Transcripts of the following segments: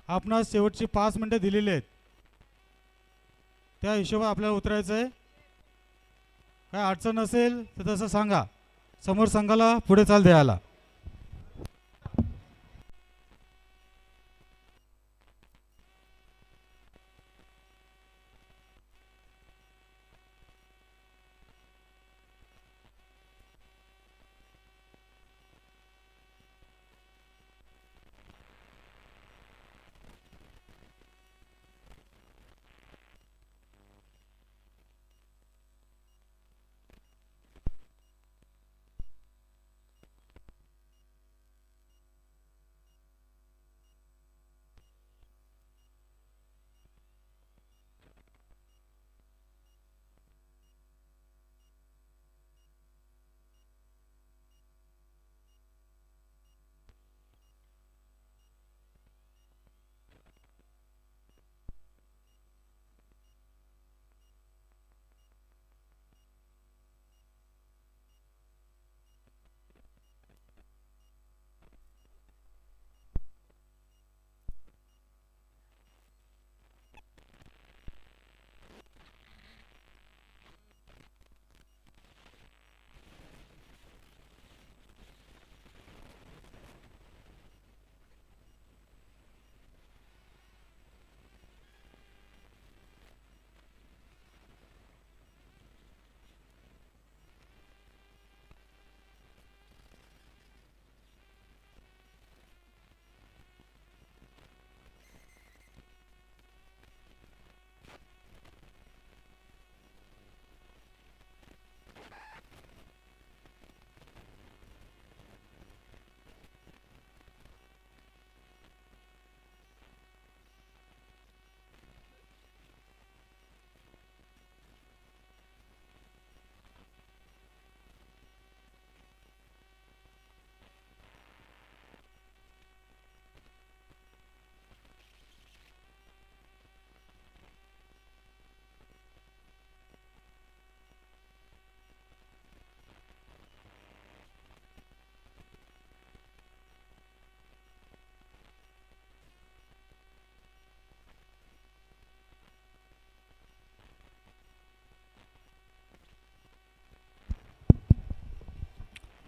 आपणास शेवटची 5 मिनिटं दिलेली आहेत, त्या हिशोबात आपल्याला उतरायचं आहे. काय अडचण असेल तर तसं सांगा, समोर संघाला पुढे चाल द्यायला.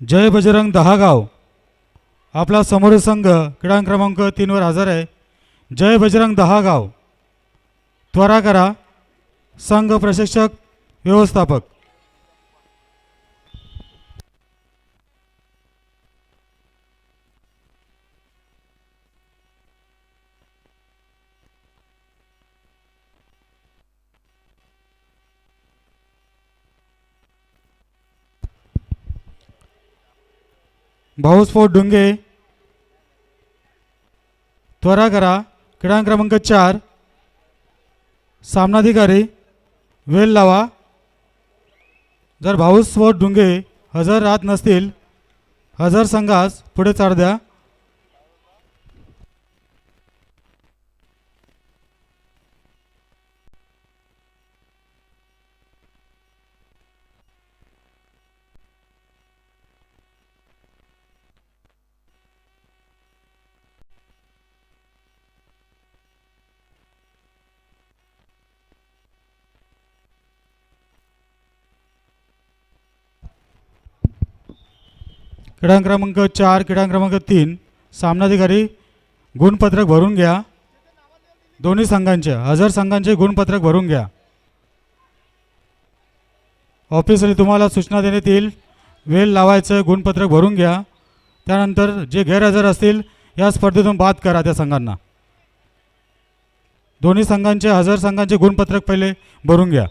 जय बजरंग दहागाव, आपला समोर संघ क्रीडा क्रमांक 3 हजर आहे. जय बजरंग दहागाव, त्वरा करा. संघ प्रशिक्षक व्यवस्थापक. भाऊस्फोट डुंगे, त्वरा करा. क्रीडा क्रमांक 4, सामनाधिकारी वेल लावा. जर भाऊस्फोट डुंगे हजर राहत नसतील, हजर संघास पुढे चाल द्या. क्रीडा क्रमांक 4, क्रीडा क्रमांक 3, सामनाधिकारी गुणपत्रक भरून घ्या. दोन्ही संघांचे, हजर संघांचे गुणपत्रक भरून घ्या. ऑफिसने तुम्हाला सूचना देण्यात येईल. वेल लावायचं, गुणपत्रक भरून घ्या. त्यानंतर जे गैरहजर असतील या स्पर्धेतून बाद करा त्या संघांना. दोन्ही संघांचे, हजर संघांचे गुणपत्रक पहिले भरून घ्या.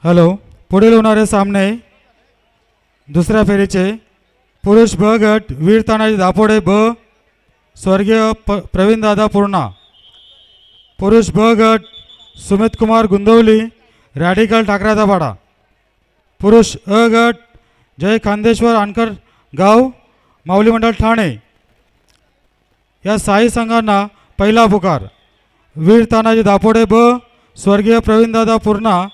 हॅलो. पुढील होणारे सामने दुसऱ्या फेरीचे. पुरुष ब गट वीर तानाजी दापोडे ब स्वर्गीय प्रवीणदादा पूर्णा. पुरुष ब गट सुमित कुमार गुंदवली रॅडिकल टाकराचा पाडा. पुरुष अ गट जय खांदेश्वर आनकर गाव माऊली मंडळ ठाणे. या साई संघांना पहिला पुकार. वीर तानाजी दापोडे ब स्वर्गीय प्रवीणदादा पूर्णा.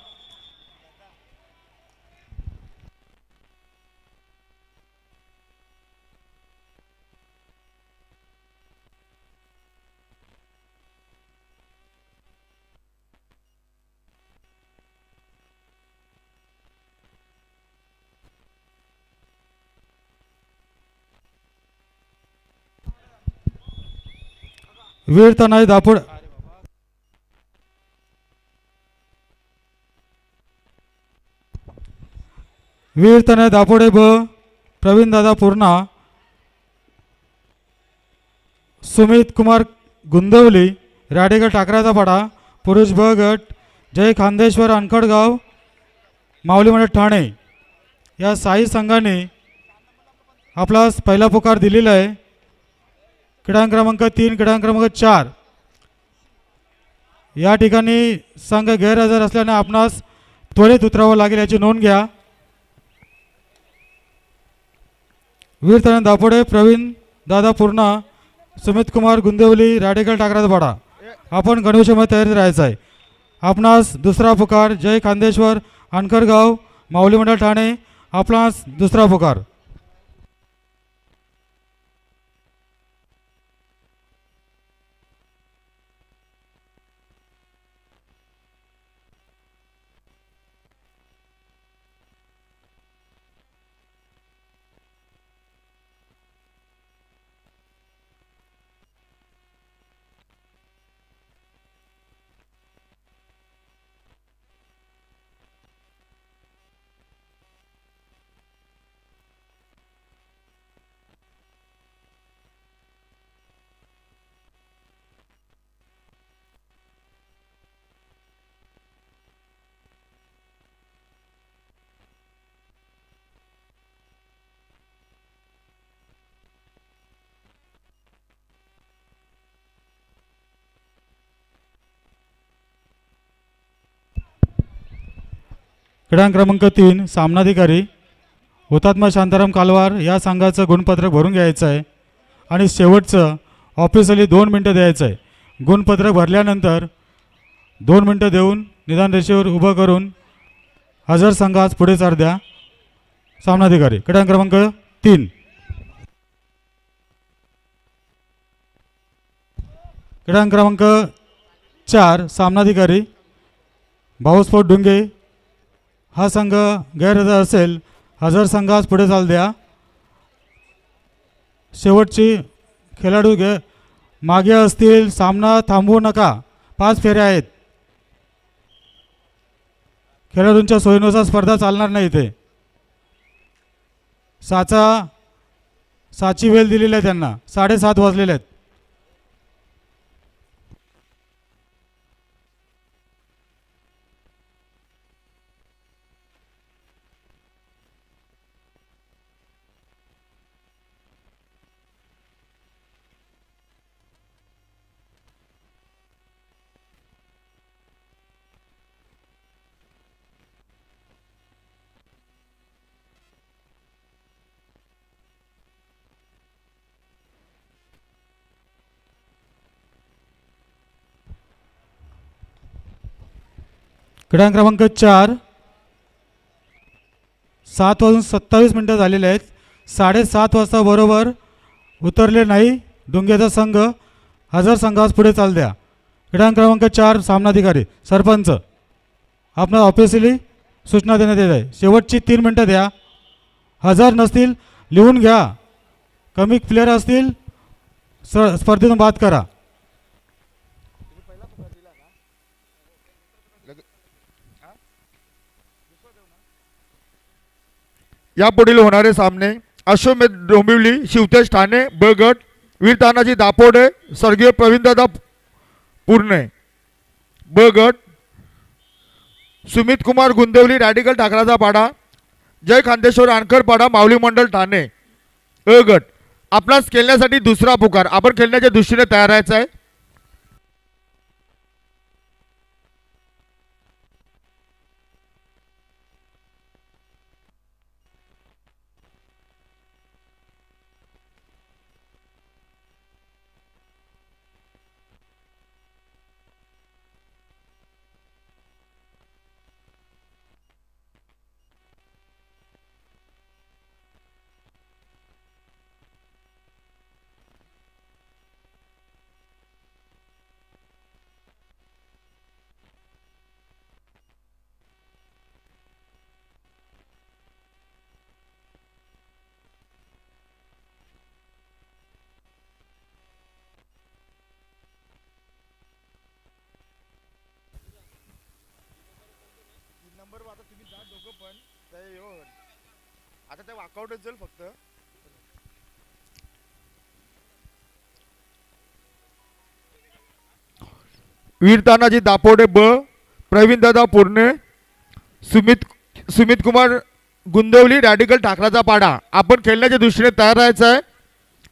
वीर तानाजी दापोडे वीर तानाजी दापोडे ब प्रवीणदादा पूर्णा. सुमित कुमार गुंदवली रॅडिकल टाकराचा पाडा. पुरुष ब गट जय खांदेश्वर अनखडगाव माऊली मंडळ ठाणे. या साई संघाने आपला पहिला पुकार दिलेला आहे. क्रीडांक क्रमांक 3 क्रीडांक क्रमांक 4. या ठिकाणी संघ गैरहजर असल्याने आपणास त्वरित उतरावं लागेल याची नोंद घ्या. वीर तानाजी दापोडे प्रवीण दादा पूर्णा सुमित कुमार गुंदेवली रॅडिकल टाकराचा पाडा. आपण गणवेशामध्ये तयारी राहायचं आहे. आपणास दुसरा पुकार जय खांदेश्वर अनकरगाव माऊली मंडळ ठाणे. आपणास दुसरा पुकार. क्रीडांक क्रमांक 3 सामनाधिकारी हुतात्मा शांताराम कालवार या संघाचं गुणपत्रक भरून घ्यायचं आहे आणि शेवटचं ऑफिशियली 2 मिनटं द्यायचं आहे. गुणपत्रक भरल्यानंतर 2 मिनटं देऊन निदान रेषेवर उभं करून हजर संघास पुढे चार द्या. सामनाधिकारी क्रीडांक क्रमांक 3. क्रीडांक क्रमांक 4 सामनाधिकारी भाऊस्फोट डुंगे. हा संघ गैरहजर असेल हजर संघास पुढे चाल द्या. शेवटची खेळाडू मागे असतील. सामना थांबवू नका. 5 फेऱ्या आहेत. खेळाडूंच्या सोयीनुसार स्पर्धा चालणार नाही. इथे साची वेळ दिलेली आहे त्यांना. 7:30 वाजलेले आहेत. क्रीडांक क्रमांक 4 7:27 झालेले आहेत. 7:30 वाजता बरोबर उतरले नाही डुंगेचा संघ हजर संघास पुढे चाल द्या. क्रीडांक क्रमांक 4 सामनाधिकारी सरपंच आपणास ऑफिशियली सूचना देण्यात येत आहे. शेवटची 3 मिनटं द्या. हजर नसतील लिहून घ्या. कमी प्लेयर असतील स्पर्धेतून बाद करा. यापुढील होणारे सामने अश्वमेध डोंबिवली शिवतेज ठाणे ब गट वीर तानाजी दापोडे स्वर्गीय प्रवीणदादा पूर्णे ब गट सुमित कुमार गुंदेवली रॅडिकल ठाकराचा पाडा, जय खांदेश्वर आणखरपाडा माऊली मंडळ ठाणे अ गट. आपणास खेळण्यासाठी दुसरा पुकार. आपण खेळण्याच्या दृष्टीने तयार राहायचं आहे. नंबर आता तुम्ही जा दोघं पण आता ते वॉकआउटच जाईल फक्त. वीर तानाजी दापोडे ब, प्रवीण दादा पूर्णे, सुमित सुमित कुमार गुंदेवली रॅडिकल ठाकराचा पाडा. आपण खेळण्याच्या दृष्टीने तयार राहायचं आहे.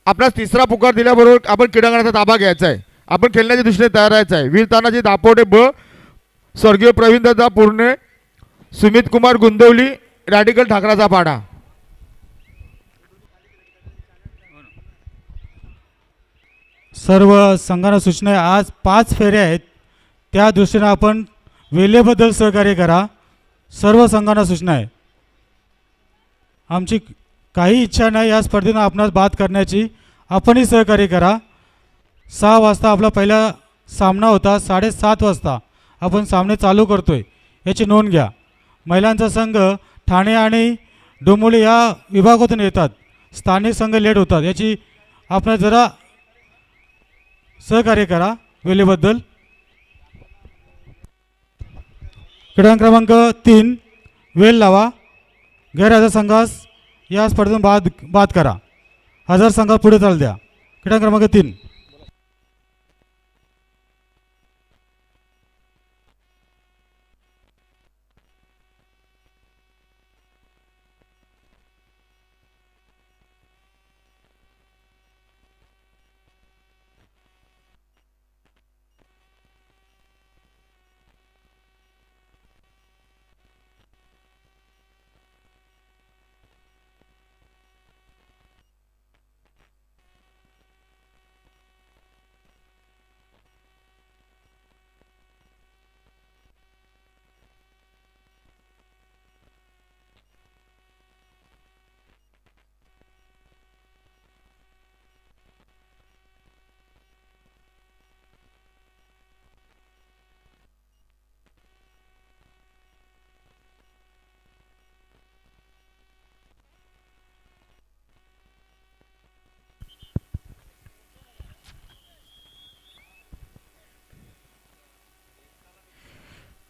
आपल्यास तिसरा पुकार दिल्याबरोबर आपण क्रीडांगणाचा ताबा घ्यायचा आहे. आपण खेळण्याच्या दृष्टीने तयार राहायचं आहे. वीर तानाजी दापोडे ब, स्वर्गीय प्रवीण दादा पूर्णे, सुमित कुमार गुंदेवली रॅडिकल ठाकराचा पाडा. सर्व संघांना सूचना आहे, आज 5 फेऱ्या आहेत, त्या दृष्टीने आपण वेळेबद्दल सहकार्य करा. सर्व संघांना सूचना आहे. आमची काही इच्छा नाही या स्पर्धेनं आपणास बाद करण्याची. आपणही सहकार्य करा. 6 वाजता आपला पहिला सामना होता, 7:30 वाजता आपण सामने चालू करतोय, याची नोंद घ्या. महिलांचा संघ ठाणे आणि डोंबिवली या विभागातून येतात. स्थानिक संघ लेट होतात, याची आपण जरा सहकार्य करा. वेळेबद्दल क्रीडांगण क्रमांक 3 वेळ लावा. गैरहजर संघास या स्पर्धेतून बाद करा. हजर संघास पुढे चालू द्या. क्रीडांगण क्रमांक 3.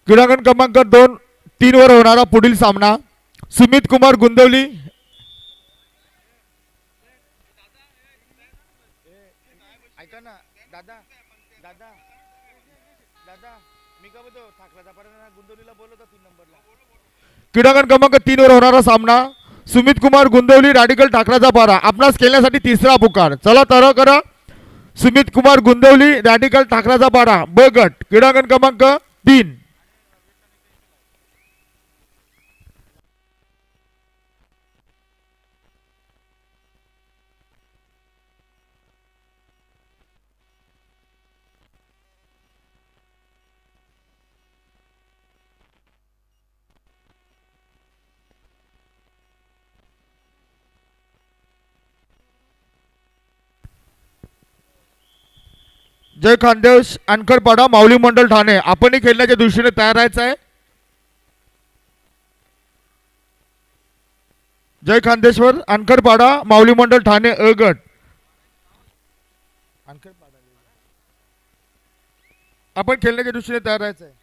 क्रीडांगण क्रमांक 2-3 वर होणारा पुढील सामना सुमित कुमार गुंदेवली ऐका ना दादा दादा दादा मी का बोलतो ठाकरेचा पर्यंत गुंदेवलीला बोलवतो 3 नंबरला. क्रीडांगण क्रमांक 3 वर होणारा सामना सुमित कुमार गुंदेवली रॅडिकल ठाकराचा पारा. आपणास खेळण्यासाठी तिसरा पुकार. चला तर करा. सुमित कुमार गुंदेवली रॅडिकल ठाकराचा पारा ब गट. क्रीडांगण क्रमांक 3. जय खानदेश आणखरपाडा माऊली मंडळ ठाणे. आपणही खेळण्याच्या दृष्टीने तयार राहायचं आहे. जय खानदेश्वर आणखरपाडा माऊली मंडळ ठाणे अ गट. आपण खेळण्याच्या दृष्टीने तयार राहायचं आहे.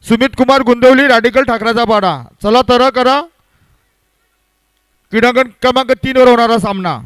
सुमित कुमार गुंदवली रॅडिकल ठाकराचा पाडा. चला तर करा. क्रीडांगण क्रमांक 3 वर होणारा सामना.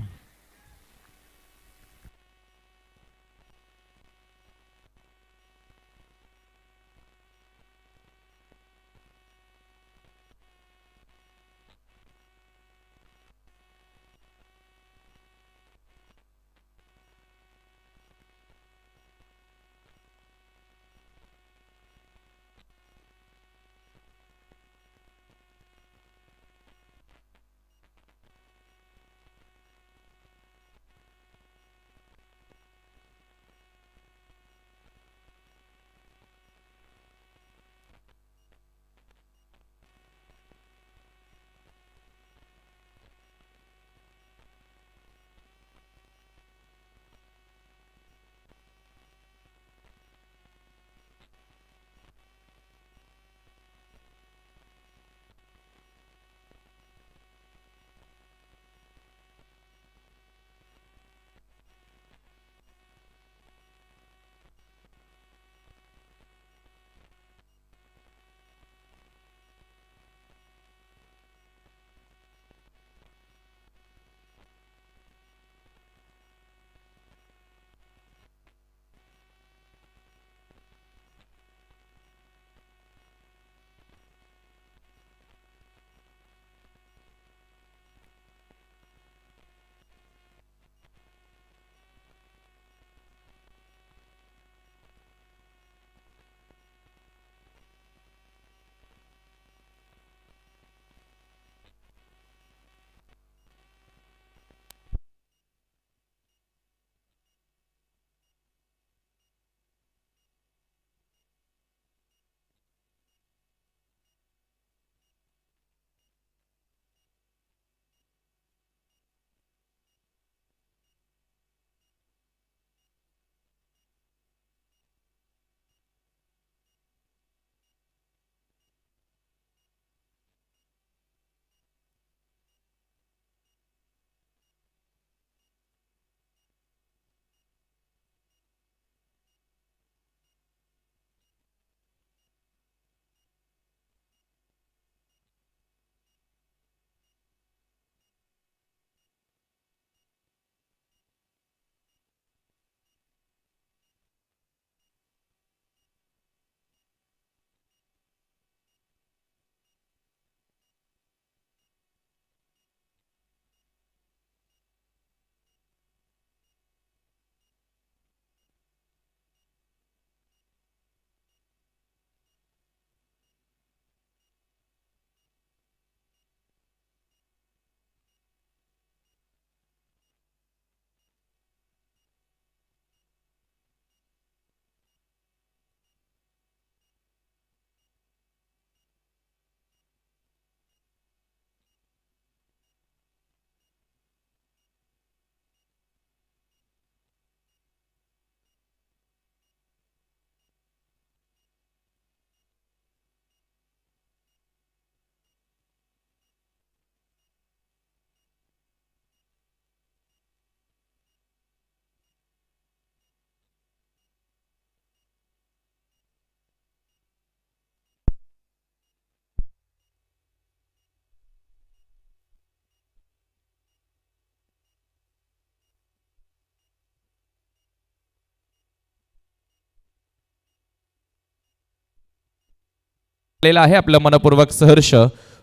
आलेला आहे आपलं मनपूर्वक सहर्ष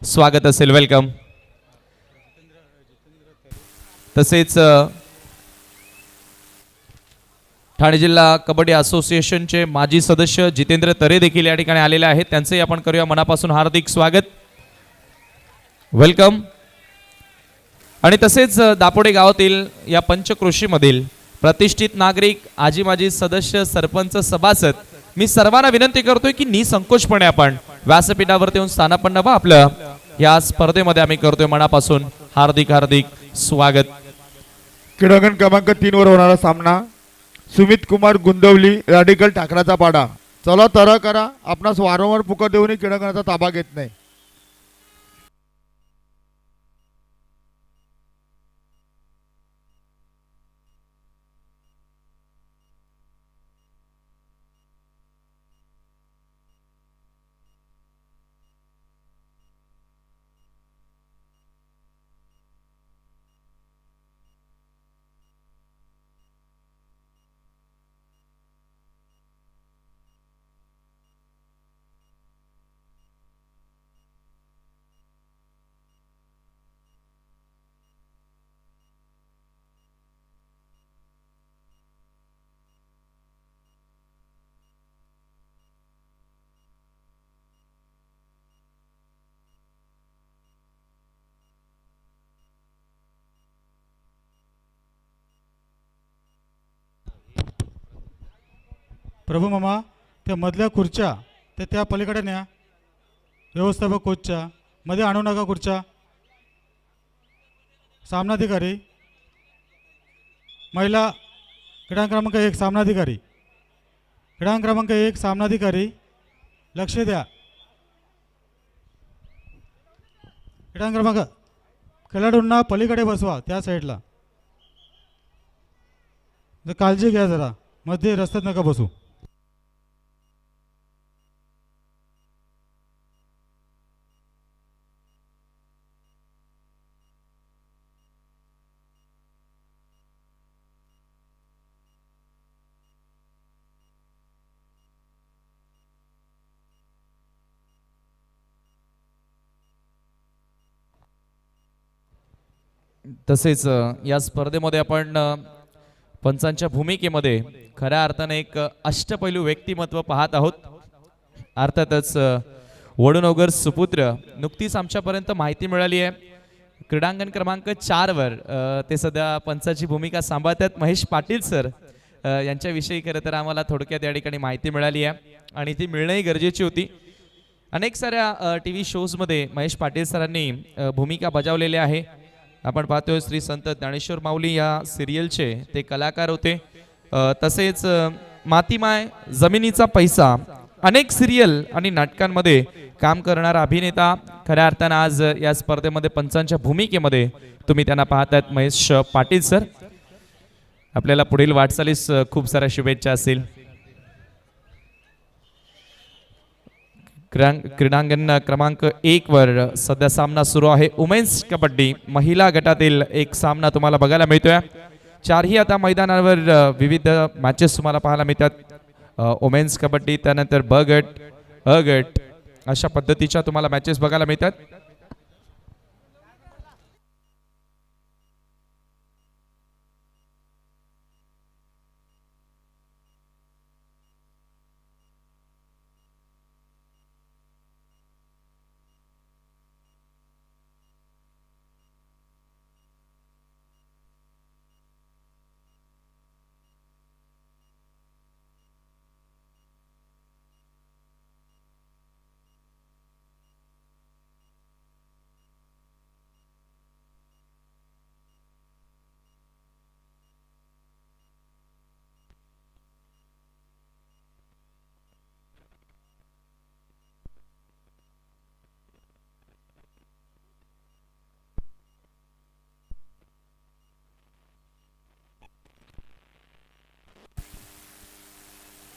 स्वागत असेल. वेलकम. तसेच ठाणे जिल्हा कबड्डी असोसिएशनचे माजी सदस्य जितेंद्र तरे देखील या ठिकाणी आलेले आहेत. त्यांचंही आपण करूया मनापासून हार्दिक स्वागत. वेलकम. आणि तसेच दापोडे गावातील या पंचक्रोशीमधील प्रतिष्ठित नागरिक, आजी माजी सदस्य, सरपंच, सभासद, मी सर्वांना विनंती करतोय की निसंकोचपणे आपण व्यासपीठावरती येऊन स्थानापन्न व्हा. आपलं या स्पर्धेमध्ये आम्ही करतोय मनापासून हार्दिक हार्दिक स्वागत. क्रीडांगण क्रमांक 3 वर होणारा सामना. सुमित कुमार गुंदवली रॅडिकल ठाकराचा पाडा. चला तर करा. आपणास वारंवार पुकार देऊनही क्रीडांगणाचा ताबा घेत नाही. प्रभू मामा त्या मधल्या खुर्च्या त्या पलीकडे न्या. व्यवस्थापक कोचच्या मध्ये आणू नका खुर्च्या. सामनाधिकारी महिला क्रीडांगण क्रमांक 1 सामनाधिकारी क्रीडांगण क्रमांक 1 सामनाधिकारी लक्ष द्या. क्रीडांगण क्रमांक खेळाडूंना पलीकडे बसवा त्या साईडला. काळजी घ्या जरा, मध्ये रस्त्यात नका बसू. तसेच या स्पर्धेमध्ये आपण पंचांच्या भूमिकेमध्ये खऱ्या अर्थाने एक अष्टपैलू व्यक्तिमत्व पाहत आहोत. अर्थातच वडूनोगर सुपुत्र नुकतीच आमच्यापर्यंत माहिती मिळाली आहे. क्रीडांगण क्रमांक 4 वर ते सध्या पंचाची भूमिका सांभाळतात महेश पाटील सर. यांच्याविषयी खरं तर आम्हाला थोडक्यात या ठिकाणी माहिती मिळाली आहे आणि ती मिळणंही गरजेची होती. अनेक साऱ्या टी व्ही शोजमध्ये महेश पाटील सरांनी भूमिका बजावलेली आहे. आपण पाहतोय श्री संत ज्ञानेश्वर माऊली या सिरियलचे ते कलाकार होते. तसेच मातीमाय, जमिनीचा पैसा, अनेक सिरियल आणि नाटकांमध्ये काम करणारा अभिनेता. खऱ्या अर्थानं आज या स्पर्धेमध्ये पंचांच्या भूमिकेमध्ये तुम्ही त्यांना पाहतात महेश पाटील सर. आपल्याला पुढील वाटचालीस खूप साऱ्या शुभेच्छा असतील. क्रीडांगण क्रमांक 1 वर सध्या सामना सुरू आहे. वुमेन्स कबड्डी महिला गटातील एक सामना तुम्हाला बघायला मिळतोय. चारही आता मैदानावर विविध मॅचेस तुम्हाला पाहायला मिळतात. वुमेन्स कबड्डी, त्यानंतर ब गट, अ गट अशा पद्धतीच्या तुम्हाला मॅचेस बघायला मिळतात.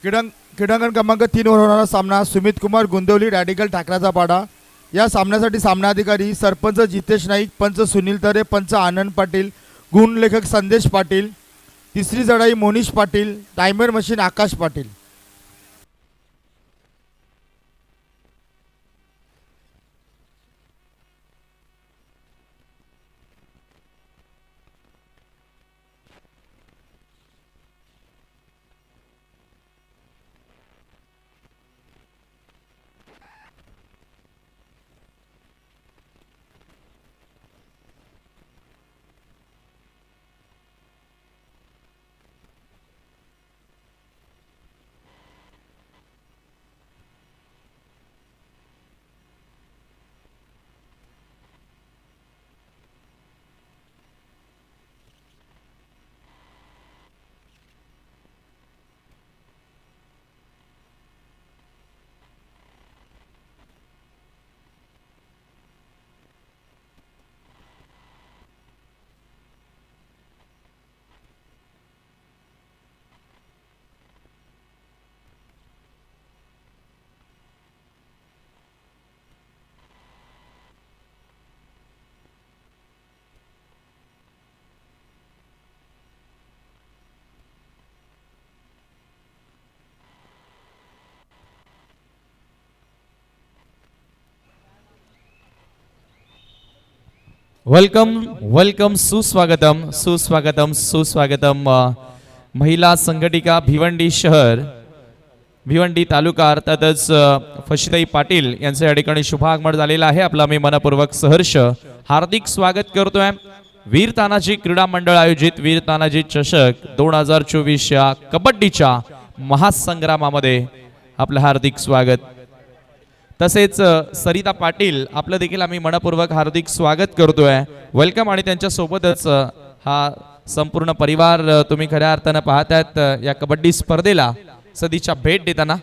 क्रीडांगण क्रमांक 3 वर होणारा सामना सुमित कुमार गुंदवली रॅडिकल ठाकराचा पाडा. या सामन्यासाठी सामनाधिकारी सरपंच जितेश नाईक, पंच सुनील तरे, पंच आनंद पाटील, गुणलेखक संदेश पाटील, तिसरी चढाई Monish Patil, timer machine Akash Patil. Welcome welcome, सुस्वागतम सुस्वागतम सुस्वागतम. महिला संघटिका भिवंडी शहर, भिवंडी तालुका, अर्थातच फशिताई पाटील यांचे या ठिकाणी शुभागमन झालेलं आहे. आपला मी मनपूर्वक सहर्ष हार्दिक स्वागत करतोय. वीर तानाजी क्रीडा मंडळ आयोजित वीर तानाजी चषक 2024 या कबड्डीच्या महासंग्रामामध्ये आपलं हार्दिक स्वागत. तसेच सरिता पाटील आपलं देखील आम्ही मनपूर्वक हार्दिक स्वागत करतोय, वेलकम. आणि त्यांच्या सोबतच हा संपूर्ण परिवार तुम्ही खऱ्या अर्थानं पाहतायत या कबड्डी स्पर्धेला सदिच्छा भेट देताना.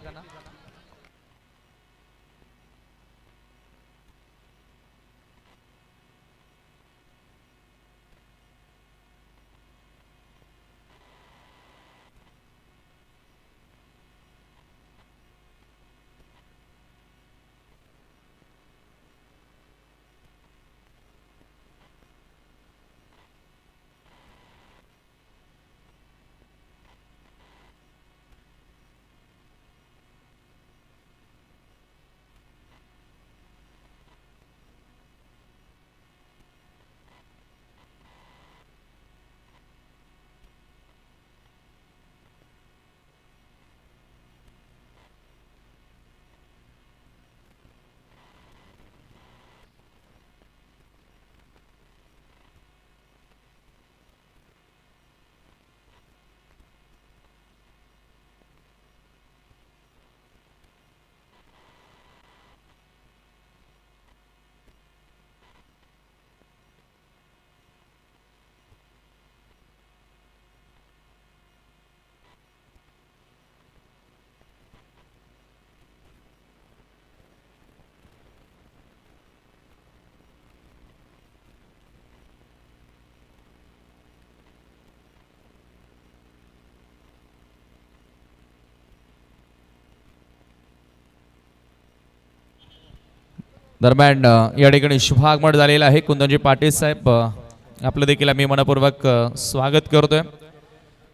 दरम्यान या ठिकाणी शुभागमन झालेलं आहे. कुंदनजी पाटील साहेब आपलं देखील आम्ही मनपूर्वक स्वागत करतोय.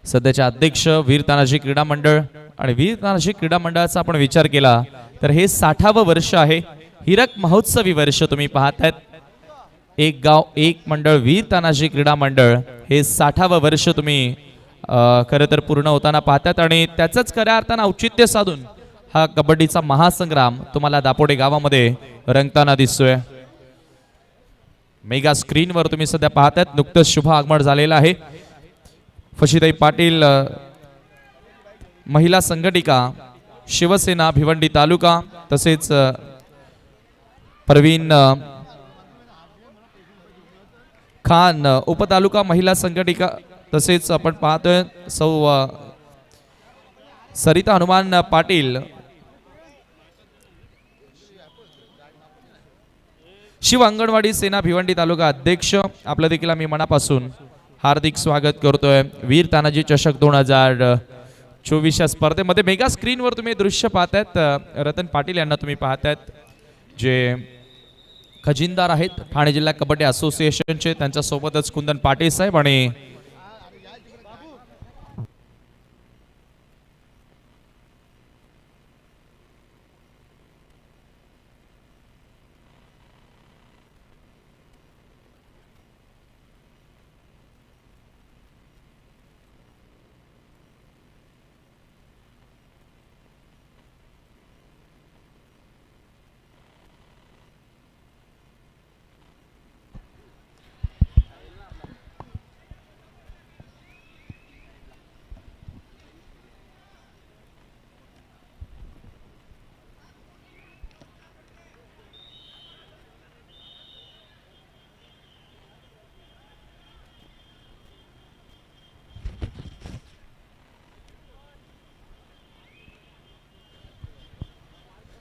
सध्याचे अध्यक्ष वीर तानाजी क्रीडा मंडळ, आणि वीर तानाजी क्रीडा मंडळाचा आपण विचार केला तर हे 60वे वर्ष आहे. हिरक महोत्सवी वर्ष तुम्ही पाहतायत. एक गाव एक मंडळ वीर तानाजी क्रीडा मंडळ हे 60वे वर्ष तुम्ही खरं तर पूर्ण होताना पाहतात, आणि त्याचंच खऱ्या अर्थानं औचित्य साधून हा कबड्डीचा महासंग्राम तुम्हाला दापोडे गावामध्ये रंगताना दिसतोय. मेगा स्क्रीनवर तुम्ही सध्या पाहतायत. नुकतंच शुभ आगमन झालेलं आहे. फशीताई पाटील महिला संघटिका शिवसेना भिवंडी तालुका, तसेच परवीन खान उपतालुका महिला संघटिका, तसेच आपण पाहतोय सौ सरिता हनुमान पाटील शिव अंगणवाडी सेना भिवंडी तालुका अध्यक्ष. आपलं देखील आम्ही मनापासून हार्दिक स्वागत करतोय. वीर तानाजी चषक 2024 या स्पर्धेमध्ये मेगा स्क्रीनवर तुम्ही दृश्य पाहतायत. रतन पाटील यांना तुम्ही पाहतायत, जे खजिनदार आहेत ठाणे जिल्हा कबड्डी असोसिएशनचे. त्यांच्या सोबतच कुंदन पाटील साहेब आणि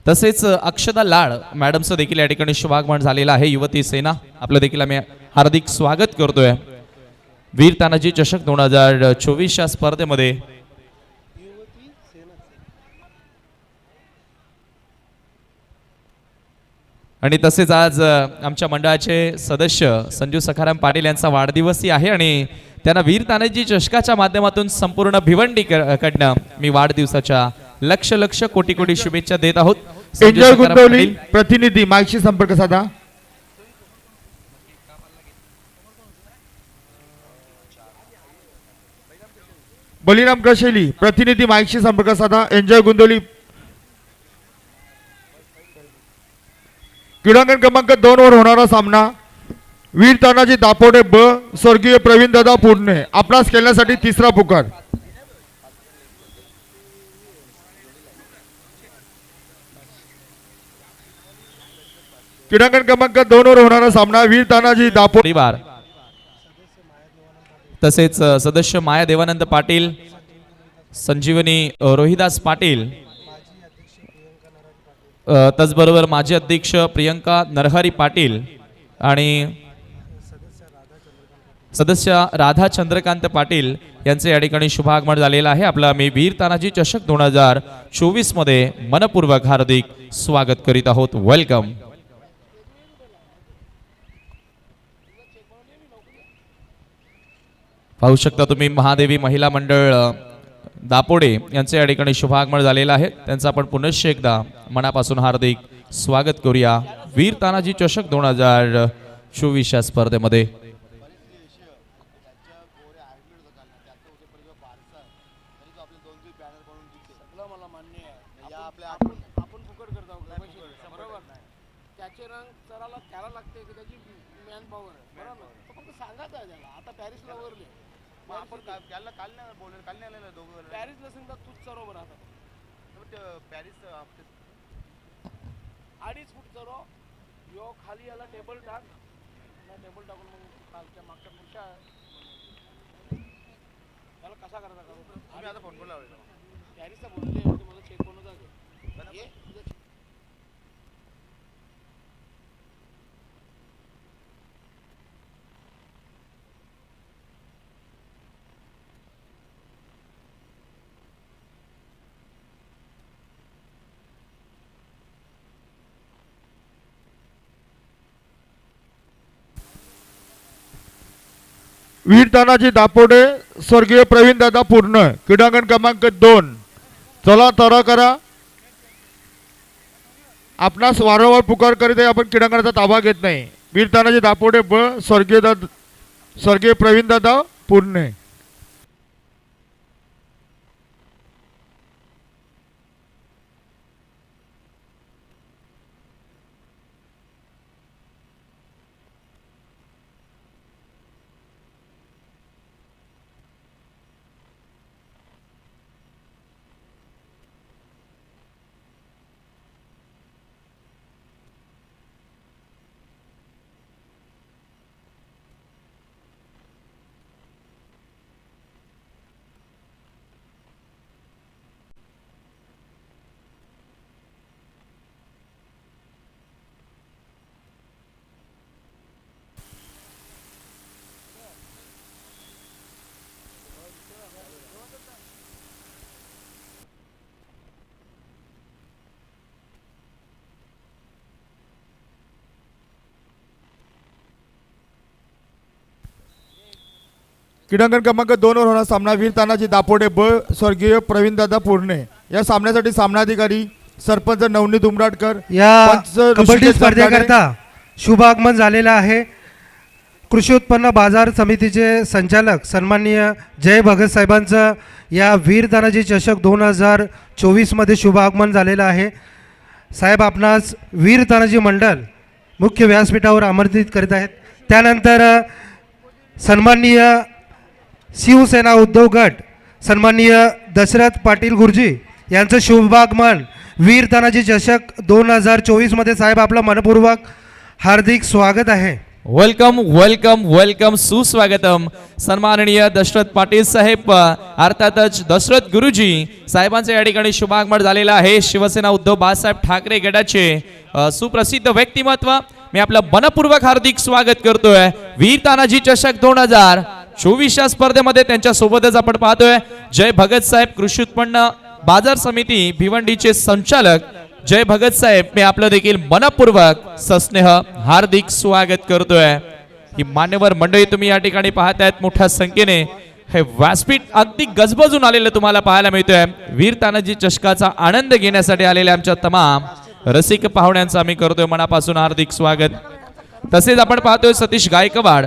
तसेच अक्षदा लाड मॅडमचं देखील या ठिकाणी शुभागमन झालेलं आहे. युवती सेना आपलं देखील आम्ही हार्दिक स्वागत करतोय वीर तानाजी चषक 2024 या स्पर्धेमध्ये. आणि तसेच आज आमच्या मंडळाचे सदस्य संजू सखाराम पाटील यांचा वाढदिवसही आहे, आणि त्यांना वीर तानाजी चषकाच्या माध्यमातून संपूर्ण भिवंडी कडनं मी वाढदिवसाच्या लक्ष लक्ष कोटी कोटी शुभेच्छा देत आहोत. एंजॉय गुंतवली प्रतिनिधी माईकशी संपर्क साधा. बलिराम कशेली प्रतिनिधी माईकशी संपर्क साधा. एंजॉय गुंतवली क्रीडांगण क्रमांक 2 वर होणारा सामना वीर तानाजी दापोडे ब स्वर्गीय प्रवीण दादा पुरणे आपणास खेळण्यासाठी तिसरा पुकार. क्रीडांगण क्रमांक 2 वर होणारा सामना वीर तानाजी दापोडे परिवार तसेच सदस्य माया देवानंद पाटील, संजीवनी रोहिदास पाटील, त्याचबरोबर माजी अध्यक्ष प्रियंका नरहरी पाटील आणि सदस्य राधा चंद्रकांत पाटील यांचे या ठिकाणी शुभागमन झालेलं आहे. आपलं आम्ही वीर तानाजी चषक 2024 मध्ये मनपूर्वक हार्दिक स्वागत करीत आहोत. वेलकम. पाहू शकता तुम्ही महादेवी महिला मंडळ दापोडे यांचे या ठिकाणी शुभागमन झालेलं आहे. त्यांचं आपण पुनश्च एकदा मनापासून हार्दिक स्वागत करूया वीर तानाजी चषक 2024 या स्पर्धेमध्ये. त्याचे रंग चराला त्याला लागते की त्याची मॅन पॉवर आहे बरोबर. तो फक्त सांगायचं आहे त्याला. आता पॅरिसला वरले आपण त्याला काल नाही बोलले, काल नाही आलेलं दोघं. पॅरिसला सांगता तूच चरो बरं. आता पॅरिस 2.5 फूट चरो यो खाली याला टेबल टाक. टेबल टाकून मग कालच्या मागच्या पुढच्या त्याला कसा करायचा करू. आम्ही आता फोन लावले पॅरिसला बोलले मला चेक करून जागे. वीर तानाजी दापोडे स्वर्गीय प्रवीण दादा पूर्ण क्रीडांगण क्रमांक 2. चला तरा करा. आपणास वारंवार पुकार करीत आहे, आपण क्रीडांगणाचा ताबा घेत नाही. वीर तानाजी दापोडे स्वर्गीय प्रवीण दादा पूर्ण. क्रीडांगण क्रमांक 2 वर होणारा सामना वीर तानाजी दापोडे स्वर्गीय प्रवीण दादा पूर्णे. या सामन्यासाठी सामनाधिकारी सरपंच नवनीत उमराटकर, या पंच कबड्डी ऋषिकेश स्पर्धेकरता शुभ आगमन झालेलं आहे. कृषी उत्पन्न बाजार समितीचे संचालक सन्माननीय जय भगत साहेबांचं या वीर तानाजी चषक 2024 मध्ये शुभ आगमन झालेलं आहे. साहेब आपणास वीर तानाजी मंडळ मुख्य व्यासपीठावर आमंत्रित करीत आहेत. त्यानंतर सन्माननीय शिवसेना उद्धव गट सन्माननीय दशरथ पाटील गुरुजी यांचं शुभागमन वीर तानाजी चषक 2024 मध्ये साहेब आपलं मनपूर्वक हार्दिक स्वागत आहे. वेलकम वेलकम वेलकम, सुस्वागतम. सन्माननीय दशरथ पाटील साहेब अर्थातच दशरथ गुरुजी साहेबांचे या ठिकाणी शुभागमन झालेलं आहे. शिवसेना उद्धव बाळासाहेब ठाकरे गटाचे सुप्रसिद्ध व्यक्तिमत्व. मी आपलं मनपूर्वक हार्दिक स्वागत करतोय वीर तानाजी चषक 2024 या स्पर्धेमध्ये. त्यांच्या सोबतच आपण पाहतोय जय भगत साहेब कृषी उत्पन्न बाजार समिती भिवंडीचे संचालक जय भगत साहेब. मी आपलं देखील मनपूर्वक सस्नेह हार्दिक स्वागत करतोय. ही मान्यवर मंडळी तुम्ही या ठिकाणी पाहतायत मोठ्या संख्येने. हे व्यासपीठ अगदी गजबजून आलेलं तुम्हाला पाहायला मिळतोय. वीर तानाजी चषकाचा आनंद घेण्यासाठी आलेल्या आमच्या तमाम रसिक पाहुण्यांचं आम्ही करतोय मनापासून हार्दिक स्वागत. तसेच आपण पाहतोय सतीश गायकवाड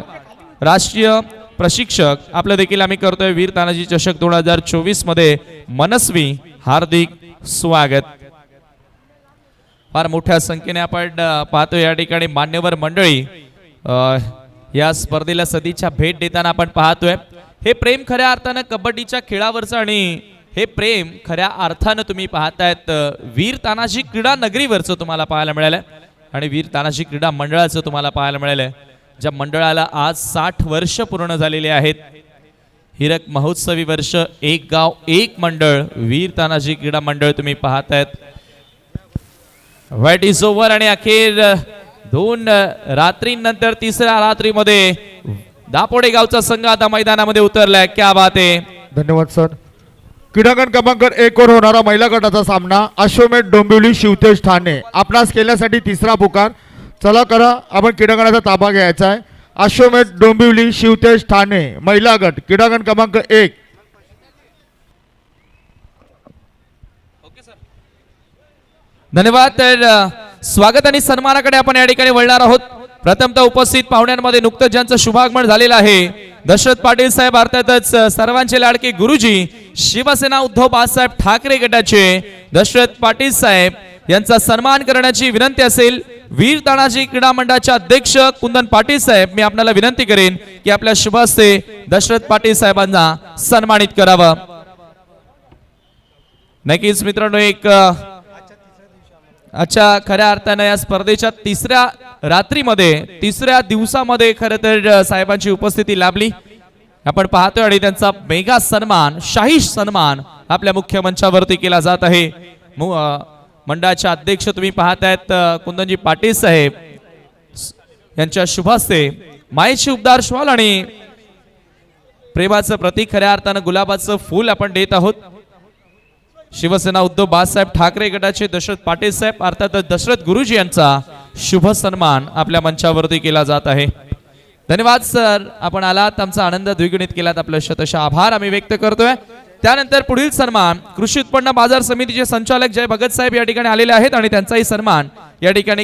राष्ट्रीय प्रशिक्षक आपलं देखील आम्ही करतोय वीर तानाजी चषक 2024 मध्ये मनस्वी हार्दिक स्वागत. फार मोठ्या संख्येने आपण पाहतोय या ठिकाणी मान्यवर मंडळी या स्पर्धेला सदिच्छा भेट देताना आपण पाहतोय. हे प्रेम खऱ्या अर्थानं कबड्डीच्या खेळावरचं आणि हे प्रेम खऱ्या अर्थानं तुम्ही पाहतायत वीर तानाजी क्रीडा नगरीवरचं तुम्हाला पाहायला मिळालं. आणि वीर तानाजी क्रीडा मंडळाचं तुम्हाला पाहायला मिळालं, ज्या मंडळाला आज 60 वर्ष पूर्ण झालेले आहेत. हिरक महोत्सवी वर्ष, एक गाव एक मंडळ, वीर तानाजी क्रीडा मंडळ तुम्ही पाहतायत. व्हाईट इज ओव्हर आणि अखेर 2 रात्रीनंतर तिसऱ्या रात्रीमध्ये दापोडे गावचा संघ आता मैदानामध्ये उतरलाय. क्या बात आहे. धन्यवाद सर. क्रीडांगण क्रमांक 1 वर होणारा महिला गटाचा सामना अश्वमेध डोंबिवली शिवतेज ठाणे. आपणास केल्यासाठी तिसरा पुकार. चला करा, आपण क्रीडांगणाचा ताबा घ्यायचा आहे. अश्वमेध डोंबिवली शिवतेज ठाणे महिला गट क्रीडांगण क्रमांक 1. धन्यवाद. तर स्वागत आणि सन्मानाकडे आपण या ठिकाणी वळणार आहोत. प्रथमतः उपस्थित पाहुण्यांमध्ये नुकतंच ज्यांचं शुभागमन झालेलं आहे, दशरथ पाटील साहेब अर्थातच सर्वांचे लाडके गुरुजी, शिवसेना उद्धव बाळासाहेब ठाकरे गटाचे दशरथ पाटील साहेब यांचा सन्मान करण्याची विनंती असेल. वीर तानाजी क्रीडा मंडळाचे अध्यक्ष कुंदन पाटील साहेब, मी आपल्याला विनंती करेन की आपल्या शुभ हस्ते दशरथ पाटील साहेबांना सन्मानित करावं. नक्कीच मित्रांनो, एक अच्छा खऱ्या अर्थानं या स्पर्धेच्या तिसऱ्या रात्रीमध्ये, तिसऱ्या दिवसामध्ये खरं तर साहेबांची उपस्थिती लाभली आपण पाहतोय आणि त्यांचा मेगा सन्मान, शाही सन्मान आपल्या मुख्य मंचावरती केला जात आहे. मंडळाचे अध्यक्ष तुम्ही पाहतायत कुंदनजी पाटील साहेब यांच्या शुभ हस्ते मायेची उबदार श्वाल आणि प्रेमाचं प्रतीक खऱ्या अर्थानं गुलाबाचं फूल आपण देत आहोत. शिवसेना उद्धव बाळासाहेब ठाकरे गटाचे दशरथ पाटील साहेब अर्थात दशरथ गुरुजी यांचा शुभ सन्मान आपल्या मंचावरती केला जात आहे. धन्यवाद सर, आपण आलात, आमचा आनंद द्विगुणित केलात, आपलं शतशः आभार आम्ही व्यक्त करतोय. त्यानंतर पुढील सन्मान कृषी उत्पन्न बाजार समितीचे संचालक जय भगत साहेब या ठिकाणी आलेले आहेत आणि त्यांचाही सन्मान या ठिकाणी